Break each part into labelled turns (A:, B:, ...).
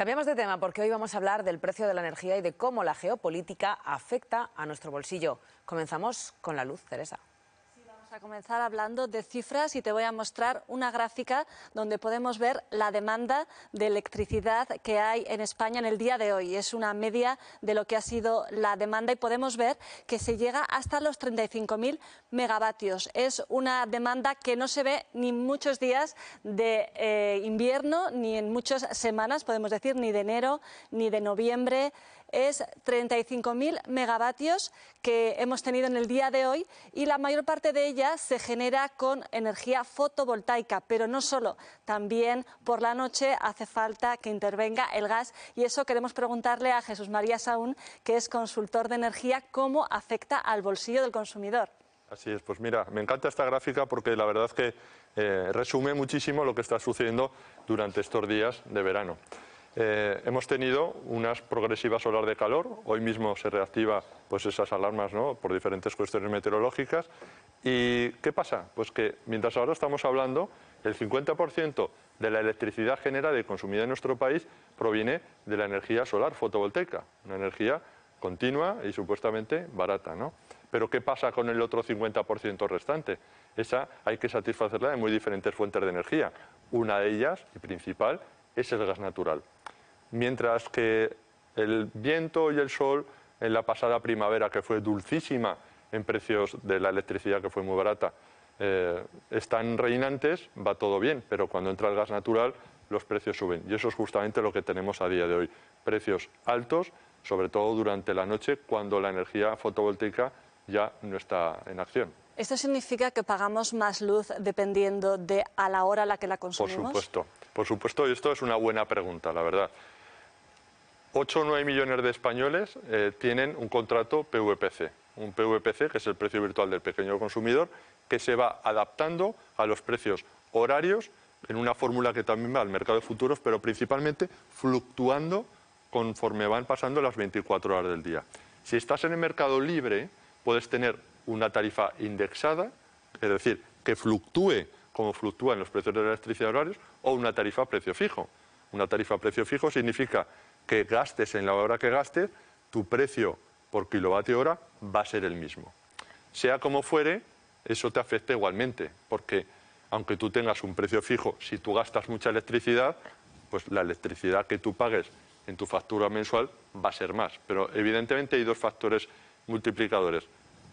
A: Cambiamos de tema porque hoy vamos a hablar del precio de la energía y de cómo la geopolítica afecta a nuestro bolsillo. Comenzamos con la luz, Teresa.
B: A comenzar hablando de cifras y te voy a mostrar una gráfica donde podemos ver la demanda de electricidad que hay en España en el día de hoy. Es una media de lo que ha sido la demanda y podemos ver que se llega hasta los 35.000 megavatios. Es una demanda que no se ve ni en muchos días de invierno ni en muchas semanas, podemos decir, ni de enero ni de noviembre. Es 35.000 megavatios que hemos tenido en el día de hoy y la mayor parte de ella se genera con energía fotovoltaica, pero no solo, también por la noche hace falta que intervenga el gas y eso queremos preguntarle a Jesús María Saún, que es consultor de energía, cómo afecta al bolsillo del consumidor.
C: Así es, pues mira, me encanta esta gráfica porque la verdad es que resume muchísimo lo que está sucediendo durante estos días de verano. Hemos tenido unas progresivas olas de calor, hoy mismo se reactiva pues esas alarmas, ¿no?, por diferentes cuestiones meteorológicas. ¿Y qué pasa? Pues que mientras ahora estamos hablando, el 50% de la electricidad generada y consumida en nuestro país proviene de la energía solar fotovoltaica, una energía continua y supuestamente barata, ¿no? Pero ¿qué pasa con el otro 50% restante? Esa hay que satisfacerla de muy diferentes fuentes de energía. Una de ellas, y principal, es el gas natural. Mientras que el viento y el sol en la pasada primavera, que fue dulcísima en precios de la electricidad, que fue muy barata, están reinantes, va todo bien, pero cuando entra el gas natural los precios suben. Y eso es justamente lo que tenemos a día de hoy. Precios altos, sobre todo durante la noche, cuando la energía fotovoltaica ya no está en acción.
B: ¿Esto significa que pagamos más luz dependiendo de a la hora a la que la consumimos?
C: Por supuesto, y esto es una buena pregunta, la verdad. 8 o 9 millones de españoles tienen un contrato PVPC, un PVPC que es el precio virtual del pequeño consumidor, que se va adaptando a los precios horarios en una fórmula que también va al mercado de futuros, pero principalmente fluctuando conforme van pasando las 24 horas del día. Si estás en el mercado libre, puedes tener una tarifa indexada, es decir, que fluctúe como fluctúan los precios de la electricidad horarios, o una tarifa a precio fijo. Una tarifa a precio fijo significa que gastes en la hora que gastes, tu precio por kilovatio hora va a ser el mismo. Sea como fuere, eso te afecta igualmente, porque aunque tú tengas un precio fijo, si tú gastas mucha electricidad, pues la electricidad que tú pagues en tu factura mensual va a ser más. Pero evidentemente hay dos factores multiplicadores.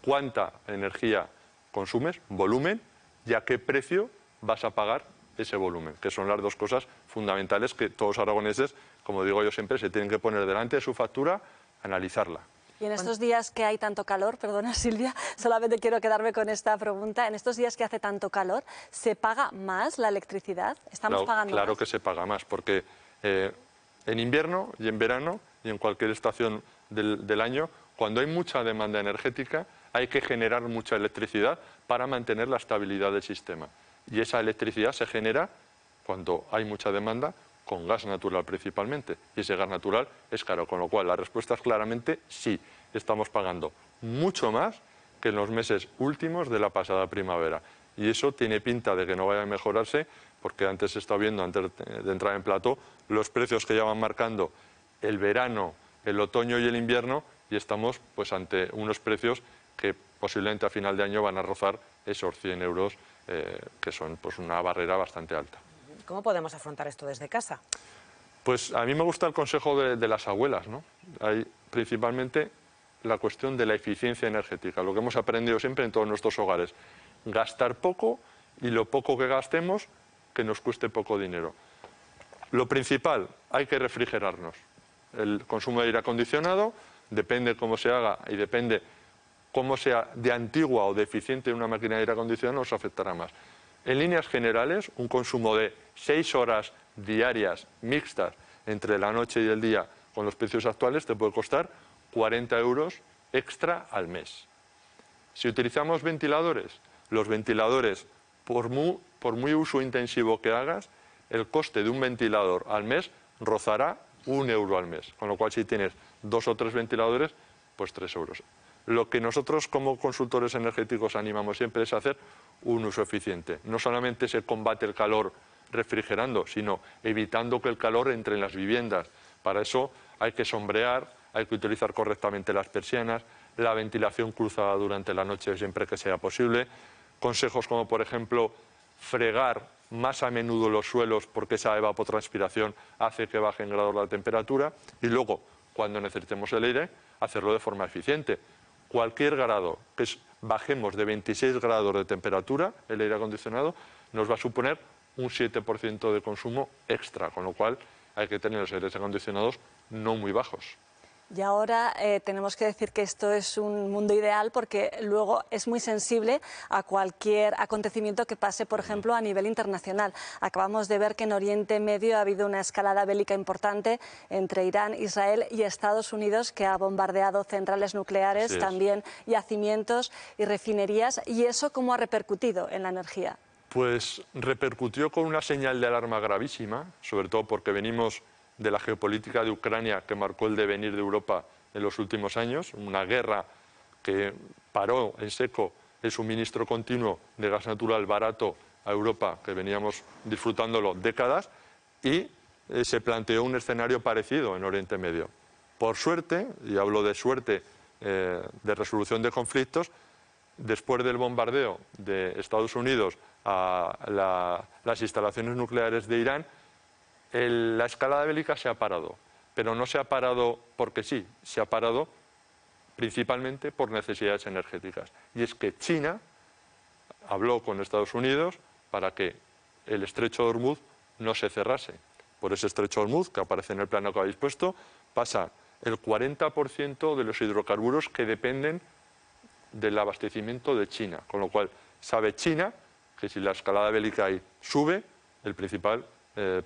C: ¿Cuánta energía consumes? Volumen. ¿Y a qué precio vas a pagar ese volumen? Que son las dos cosas fundamentales que todos los aragoneses, como digo yo siempre, se tienen que poner delante de su factura, analizarla.
B: Y en estos días que hay tanto calor, perdona Silvia, solamente quiero quedarme con esta pregunta. En estos días que hace tanto calor, ¿se paga más la electricidad? ¿Estamos pagando más?
C: Claro que se paga más, porque en invierno y en verano y en cualquier estación del año, cuando hay mucha demanda energética, hay que generar mucha electricidad para mantener la estabilidad del sistema. Y esa electricidad se genera cuando hay mucha demanda con gas natural principalmente. Y ese gas natural es caro, con lo cual la respuesta es claramente sí. Estamos pagando mucho más que en los meses últimos de la pasada primavera. Y eso tiene pinta de que no vaya a mejorarse, porque antes se está viendo, antes de entrar en plató, los precios que ya van marcando el verano, el otoño y el invierno, y estamos pues ante unos precios que posiblemente a final de año van a rozar esos 100 euros, que son pues una barrera bastante alta.
A: ¿Cómo podemos afrontar esto desde casa?
C: Pues a mí me gusta el consejo de las abuelas, ¿no? Hay principalmente la cuestión de la eficiencia energética, lo que hemos aprendido siempre en todos nuestros hogares. Gastar poco y lo poco que gastemos, que nos cueste poco dinero. Lo principal, hay que refrigerarnos. El consumo de aire acondicionado, depende cómo se haga y depende cómo sea de antigua o deficiente una máquina de aire acondicionado, nos afectará más. En líneas generales, un consumo de 6 horas diarias mixtas entre la noche y el día con los precios actuales te puede costar 40 euros extra al mes. Si utilizamos ventiladores, los ventiladores, por muy uso intensivo que hagas, el coste de un ventilador al mes rozará 1 euro al mes. Con lo cual, si tienes 2 o 3 ventiladores, pues 3 euros. Lo que nosotros como consultores energéticos animamos siempre es hacer un uso eficiente. No solamente se combate el calor refrigerando, sino evitando que el calor entre en las viviendas. Para eso hay que sombrear, hay que utilizar correctamente las persianas, la ventilación cruzada durante la noche siempre que sea posible. Consejos como, por ejemplo, fregar más a menudo los suelos porque esa evapotranspiración hace que baje en grados la temperatura. Y luego, cuando necesitemos el aire, hacerlo de forma eficiente. Cualquier grado que bajemos de 26 grados de temperatura, el aire acondicionado, nos va a suponer un 7% de consumo extra, con lo cual hay que tener los aires acondicionados no muy bajos.
B: Y ahora tenemos que decir que esto es un mundo ideal porque luego es muy sensible a cualquier acontecimiento que pase, por ejemplo, a nivel internacional. Acabamos de ver que en Oriente Medio ha habido una escalada bélica importante entre Irán, Israel y Estados Unidos, que ha bombardeado centrales nucleares, también yacimientos y refinerías. ¿Y eso cómo ha repercutido en la energía?
C: Pues repercutió con una señal de alarma gravísima, sobre todo porque venimos de la geopolítica de Ucrania que marcó el devenir de Europa en los últimos años, una guerra que paró en seco el suministro continuo de gas natural barato a Europa, que veníamos disfrutándolo décadas, y se planteó un escenario parecido en Oriente Medio. Por suerte, y hablo de suerte de resolución de conflictos, después del bombardeo de Estados Unidos a las instalaciones nucleares de Irán, la escalada bélica se ha parado, pero no se ha parado porque sí, se ha parado principalmente por necesidades energéticas. Y es que China habló con Estados Unidos para que el estrecho de Hormuz no se cerrase. Por ese estrecho de Hormuz, que aparece en el plano que habéis puesto, pasa el 40% de los hidrocarburos que dependen del abastecimiento de China. Con lo cual, sabe China que si la escalada bélica ahí sube, el principal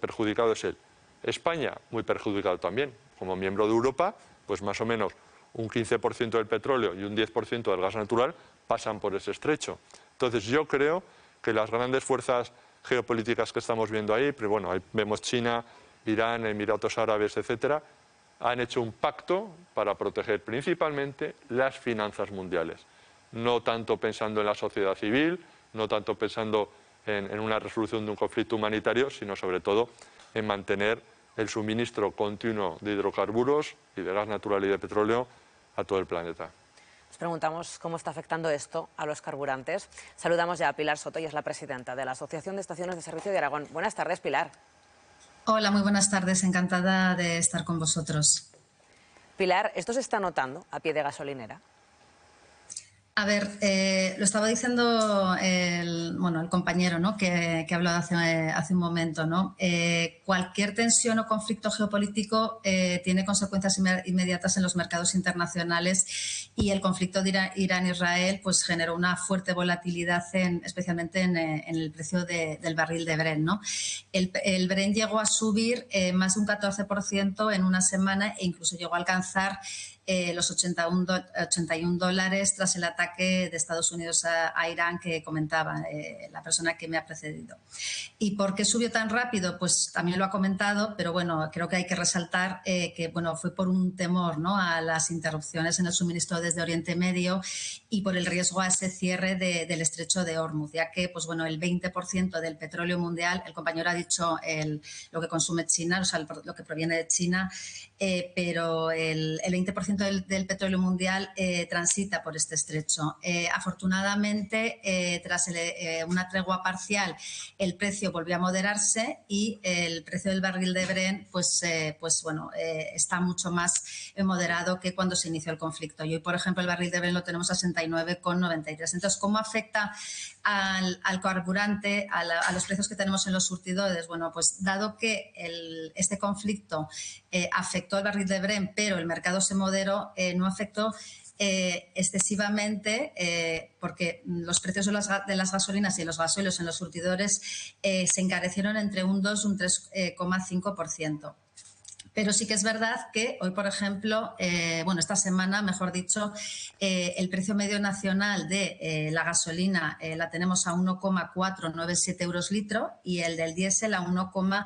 C: perjudicado es él. España, muy perjudicado también. Como miembro de Europa, pues más o menos un 15% del petróleo y un 10% del gas natural pasan por ese estrecho. Entonces yo creo que las grandes fuerzas geopolíticas que estamos viendo ahí, pero bueno, ahí vemos China, Irán, Emiratos Árabes, etcétera, han hecho un pacto para proteger principalmente las finanzas mundiales. No tanto pensando en la sociedad civil, no tanto pensando en una resolución de un conflicto humanitario, sino sobre todo en mantener el suministro continuo de hidrocarburos y de gas natural y de petróleo a todo el planeta.
A: Nos preguntamos cómo está afectando esto a los carburantes. Saludamos ya a Pilar Soto, y es la presidenta de la Asociación de Estaciones de Servicio de Aragón. Buenas tardes, Pilar.
D: Hola, muy buenas tardes. Encantada de estar con vosotros.
A: Pilar, ¿esto se está notando a pie de gasolinera?
D: A ver, lo estaba diciendo el compañero, ¿no?, que ha hablado hace un momento, ¿no? Cualquier tensión o conflicto geopolítico tiene consecuencias inmediatas en los mercados internacionales, y el conflicto de Irán-Israel pues generó una fuerte volatilidad especialmente en el precio del barril de Brent, ¿no? El Brent llegó a subir más de un 14% en una semana, e incluso llegó a alcanzar los $81 tras el ataque de Estados Unidos a Irán que comentaba la persona que me ha precedido. ¿Y por qué subió tan rápido? Pues también lo ha comentado, pero bueno, creo que hay que resaltar que bueno, fue por un temor, ¿no?, a las interrupciones en el suministro desde Oriente Medio y por el riesgo a ese cierre del estrecho de Hormuz, ya que pues bueno, el 20% del petróleo mundial, el compañero ha dicho lo que consume China, o sea, lo que proviene de China, pero el 20% del petróleo mundial transita por este estrecho. Afortunadamente, tras una tregua parcial, el precio volvió a moderarse y el precio del barril de Brent está mucho más moderado que cuando se inició el conflicto. Y hoy, por ejemplo, el barril de Brent lo tenemos a 69,93. Entonces, ¿cómo afecta al carburante, a los precios que tenemos en los surtidores? Bueno, pues dado que este conflicto afectó al barril de Brent, pero el mercado se moderó, no afectó excesivamente porque los precios de las gasolinas y los gasóleos en los surtidores se encarecieron entre un 2 y un 3,5%. Pero sí que es verdad que hoy, por ejemplo, esta semana, mejor dicho, el precio medio nacional de la gasolina la tenemos a 1,497 euros litro y el del diésel a 1,4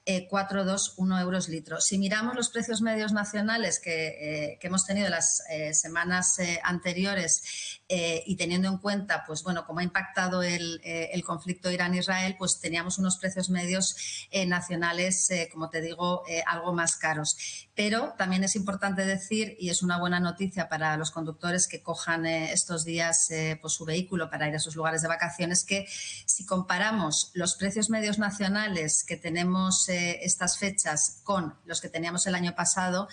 D: 4,21 euros litro. Si miramos los precios medios nacionales que hemos tenido las semanas anteriores y teniendo en cuenta, pues bueno, cómo ha impactado el conflicto Irán-Israel, pues teníamos unos precios medios nacionales, como te digo, algo más caros. Pero también es importante decir, y es una buena noticia para los conductores que cojan estos días pues su vehículo para ir a sus lugares de vacaciones, que si comparamos los precios medios nacionales que tenemos estas fechas con los que teníamos el año pasado,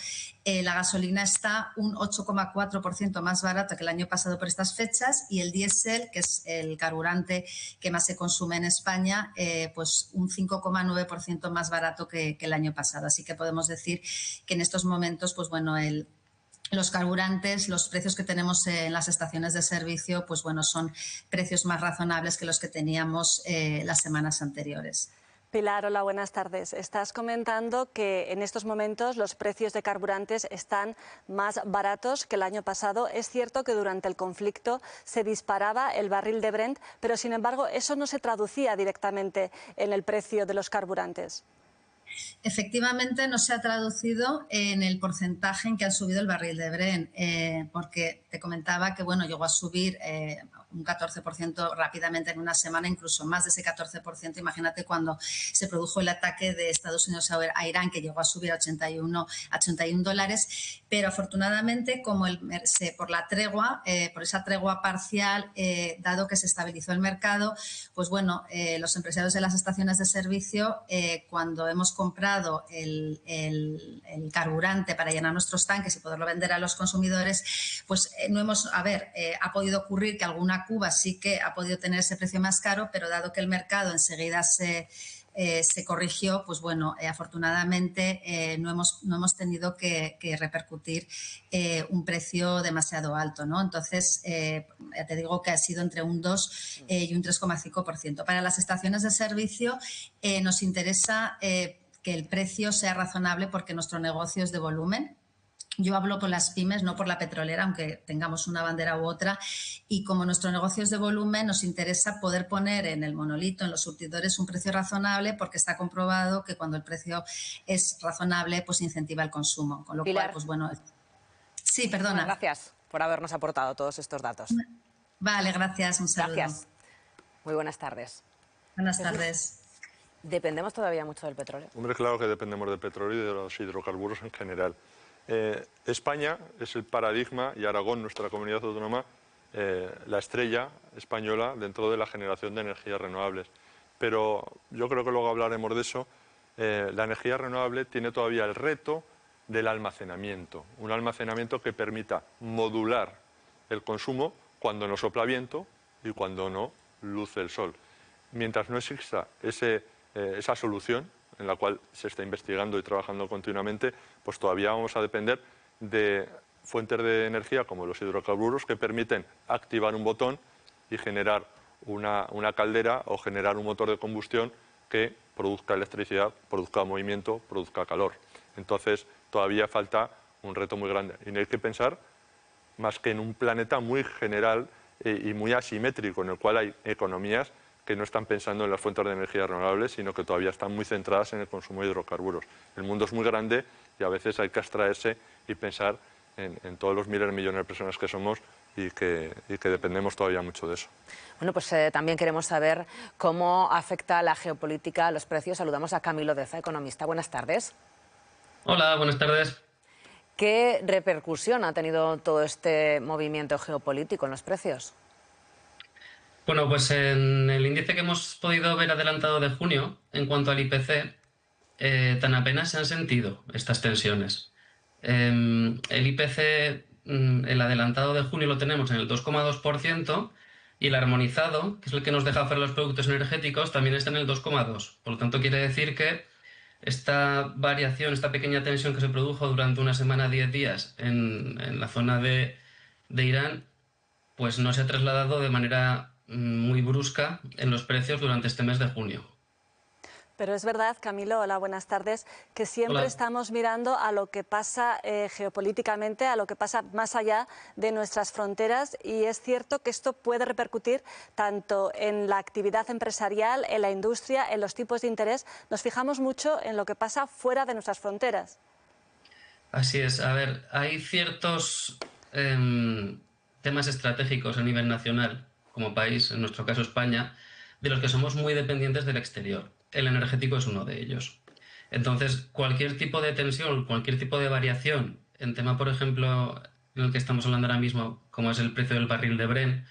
D: la gasolina está un 8,4% más barato que el año pasado por estas fechas y el diésel, que es el carburante que más se consume en España, pues un 5,9% más barato que el año pasado. Así que podemos decir que en estos momentos, pues bueno, los carburantes, los precios que tenemos en las estaciones de servicio, pues bueno, son precios más razonables que los que teníamos las semanas anteriores.
B: Pilar, hola, buenas tardes. Estás comentando que en estos momentos los precios de carburantes están más baratos que el año pasado. Es cierto que durante el conflicto se disparaba el barril de Brent, pero sin embargo eso no se traducía directamente en el precio de los carburantes.
D: Efectivamente, no se ha traducido en el porcentaje en que ha subido el barril de Brent, porque te comentaba que bueno, llegó a subir un 14% rápidamente en una semana, incluso más de ese 14%. Imagínate cuando se produjo el ataque de Estados Unidos a Irán, que llegó a subir a 81 dólares, pero afortunadamente por la tregua, por esa tregua parcial, dado que se estabilizó el mercado, pues bueno, los empresarios de las estaciones de servicio, cuando hemos comprado el carburante para llenar nuestros tanques y poderlo vender a los consumidores, pues ha podido ocurrir que alguna Cuba sí que ha podido tener ese precio más caro, pero dado que el mercado enseguida se corrigió, pues bueno, afortunadamente no hemos tenido que repercutir un precio demasiado alto, ¿no? Entonces, ya te digo que ha sido entre un 2 y un 3,5%. Para las estaciones de servicio nos interesa que el precio sea razonable porque nuestro negocio es de volumen. Yo hablo por las pymes, no por la petrolera, aunque tengamos una bandera u otra. Y como nuestro negocio es de volumen, nos interesa poder poner en el monolito, en los surtidores, un precio razonable, porque está comprobado que cuando el precio es razonable, pues incentiva el consumo. Con lo
A: Pilar.
D: cual, pues bueno. Sí, perdona.
A: Bueno, gracias por habernos aportado todos estos datos.
D: Vale, gracias. Un saludo.
A: Gracias. Muy buenas tardes.
D: Buenas tardes.
A: ¿Dependemos todavía mucho del petróleo?
C: Hombre, claro que dependemos del petróleo y de los hidrocarburos en general. España es el paradigma y Aragón, nuestra comunidad autónoma, la estrella española dentro de la generación de energías renovables. Pero yo creo que luego hablaremos de eso. La energía renovable tiene todavía el reto del almacenamiento, un almacenamiento que permita modular el consumo cuando no sopla viento y cuando no luce el sol. Mientras no exista esa solución, en la cual se está investigando y trabajando continuamente, pues todavía vamos a depender de fuentes de energía como los hidrocarburos que permiten activar un botón y generar una caldera o generar un motor de combustión que produzca electricidad, produzca movimiento, produzca calor. Entonces todavía falta un reto muy grande y no hay que pensar más que en un planeta muy general y muy asimétrico, en el cual hay economías que no están pensando en las fuentes de energía renovables, sino que todavía están muy centradas en el consumo de hidrocarburos. El mundo es muy grande y a veces hay que abstraerse y pensar en todos los miles de millones de personas que somos y que dependemos todavía mucho de eso.
A: Bueno, pues también queremos saber cómo afecta la geopolítica a los precios. Saludamos a Camilo Deza, economista. Buenas tardes.
E: Hola, buenas tardes.
A: ¿Qué repercusión ha tenido todo este movimiento geopolítico en los precios?
E: Bueno, pues en el índice que hemos podido ver adelantado de junio, en cuanto al IPC, tan apenas se han sentido estas tensiones. El IPC, el adelantado de junio lo tenemos en el 2,2% y el armonizado, que es el que nos deja hacer los productos energéticos, también está en el 2,2%. Por lo tanto, quiere decir que esta variación, esta pequeña tensión que se produjo durante una semana, 10 días en la zona de Irán, pues no se ha trasladado de manera muy brusca en los precios durante este mes de junio.
B: Pero es verdad, Camilo, hola, buenas tardes, que siempre estamos mirando a lo que pasa geopolíticamente, a lo que pasa más allá de nuestras fronteras, y es cierto que esto puede repercutir tanto en la actividad empresarial, en la industria, en los tipos de interés. Nos fijamos mucho en lo que pasa fuera de nuestras fronteras.
E: Así es. A ver, hay ciertos temas estratégicos a nivel nacional, como país, en nuestro caso España, de los que somos muy dependientes del exterior. El energético es uno de ellos. Entonces, cualquier tipo de tensión, cualquier tipo de variación en tema, por ejemplo, en el que estamos hablando ahora mismo, como es el precio del barril de Brent,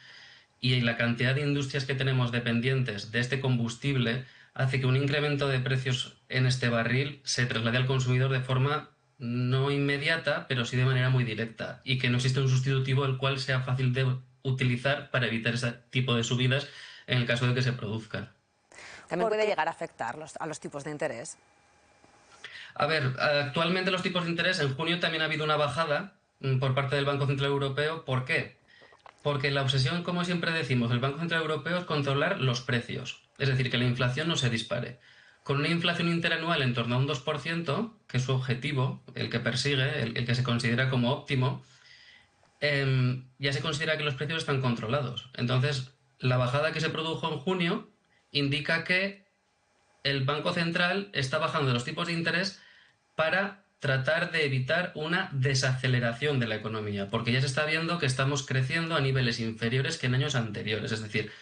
E: y la cantidad de industrias que tenemos dependientes de este combustible, hace que un incremento de precios en este barril se traslade al consumidor de forma no inmediata, pero sí de manera muy directa, y que no existe un sustitutivo el cual sea fácil de utilizar para evitar ese tipo de subidas en el caso de que se produzcan.
A: ¿También puede llegar a afectar a los tipos de interés?
E: A ver, actualmente los tipos de interés, en junio también ha habido una bajada por parte del Banco Central Europeo. ¿Por qué? Porque la obsesión, como siempre decimos, del Banco Central Europeo es controlar los precios, es decir, que la inflación no se dispare. Con una inflación interanual en torno a un 2%, que es su objetivo, el que persigue, el que se considera como óptimo, ya se considera que los precios están controlados. Entonces, la bajada que se produjo en junio indica que el Banco Central está bajando los tipos de interés para tratar de evitar una desaceleración de la economía, porque ya se está viendo que estamos creciendo a niveles inferiores que en años anteriores. Es decir,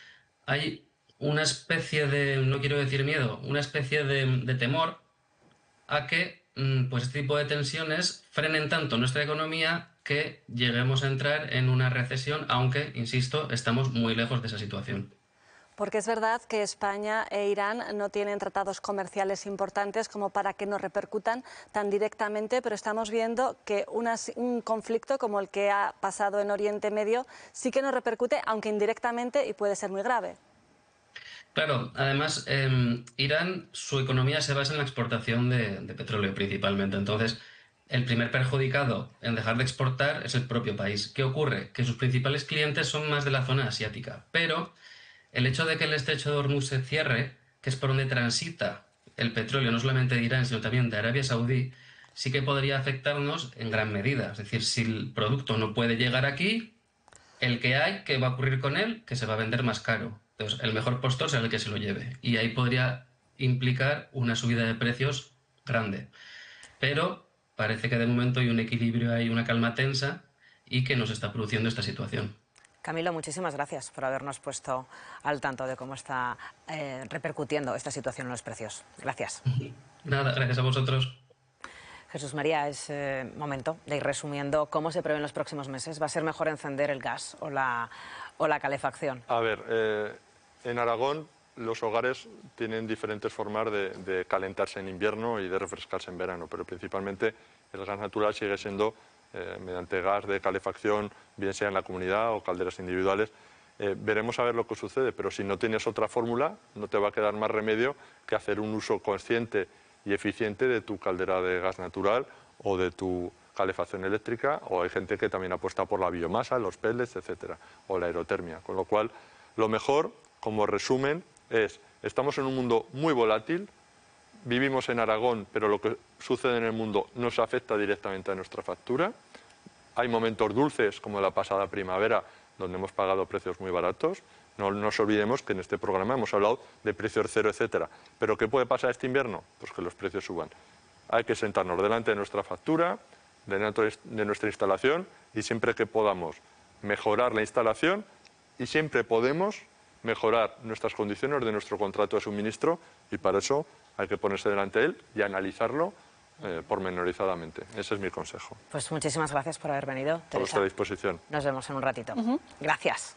E: hay una especie de, no quiero decir miedo, una especie de temor a que pues este tipo de tensiones frenen tanto nuestra economía que lleguemos a entrar en una recesión, aunque, insisto, estamos muy lejos de esa situación.
B: Porque es verdad que España e Irán no tienen tratados comerciales importantes como para que nos repercutan tan directamente, pero estamos viendo que un conflicto como el que ha pasado en Oriente Medio sí que nos repercute, aunque indirectamente, y puede ser muy grave.
E: Claro, además, Irán, su economía se basa en la exportación de petróleo principalmente. Entonces, el primer perjudicado en dejar de exportar es el propio país. ¿Qué ocurre? Que sus principales clientes son más de la zona asiática, pero el hecho de que el estrecho de Hormuz se cierre, que es por donde transita el petróleo no solamente de Irán, sino también de Arabia Saudí, sí que podría afectarnos en gran medida. Es decir, si el producto no puede llegar aquí, el que hay, ¿qué va a ocurrir con él? Que se va a vender más caro. Entonces, el mejor postor será el que se lo lleve. Y ahí podría implicar una subida de precios grande. Pero parece que de momento hay un equilibrio, hay una calma tensa y que nos está produciendo esta situación.
A: Camilo, muchísimas gracias por habernos puesto al tanto de cómo está repercutiendo esta situación en los precios. Gracias.
E: Nada, gracias a vosotros.
A: Jesús María, es momento de ir resumiendo cómo se prevé en los próximos meses. ¿Va a ser mejor encender el gas o la calefacción?
C: A ver, en Aragón los hogares tienen diferentes formas de calentarse en invierno y de refrescarse en verano, pero principalmente el gas natural sigue siendo mediante gas de calefacción, bien sea en la comunidad o calderas individuales. Veremos a ver lo que sucede, pero si no tienes otra fórmula, no te va a quedar más remedio que hacer un uso consciente y eficiente de tu caldera de gas natural o de tu calefacción eléctrica, o hay gente que también apuesta por la biomasa, los pellets, etcétera, o la aerotermia. Con lo cual, lo mejor, como resumen, es: estamos en un mundo muy volátil, vivimos en Aragón, pero lo que sucede en el mundo nos afecta directamente a nuestra factura. Hay momentos dulces, como la pasada primavera, donde hemos pagado precios muy baratos. No nos olvidemos que en este programa hemos hablado de precios cero, etcétera. ¿Pero qué puede pasar este invierno? Pues que los precios suban. Hay que sentarnos delante de nuestra factura, de nuestra instalación, y siempre que podamos mejorar la instalación, y siempre podemos mejorar nuestras condiciones de nuestro contrato de suministro, y para eso hay que ponerse delante de él y analizarlo pormenorizadamente. Ese es mi consejo.
A: Pues muchísimas gracias por haber venido,
C: A vuestra disposición.
A: Nos vemos en un ratito. Gracias.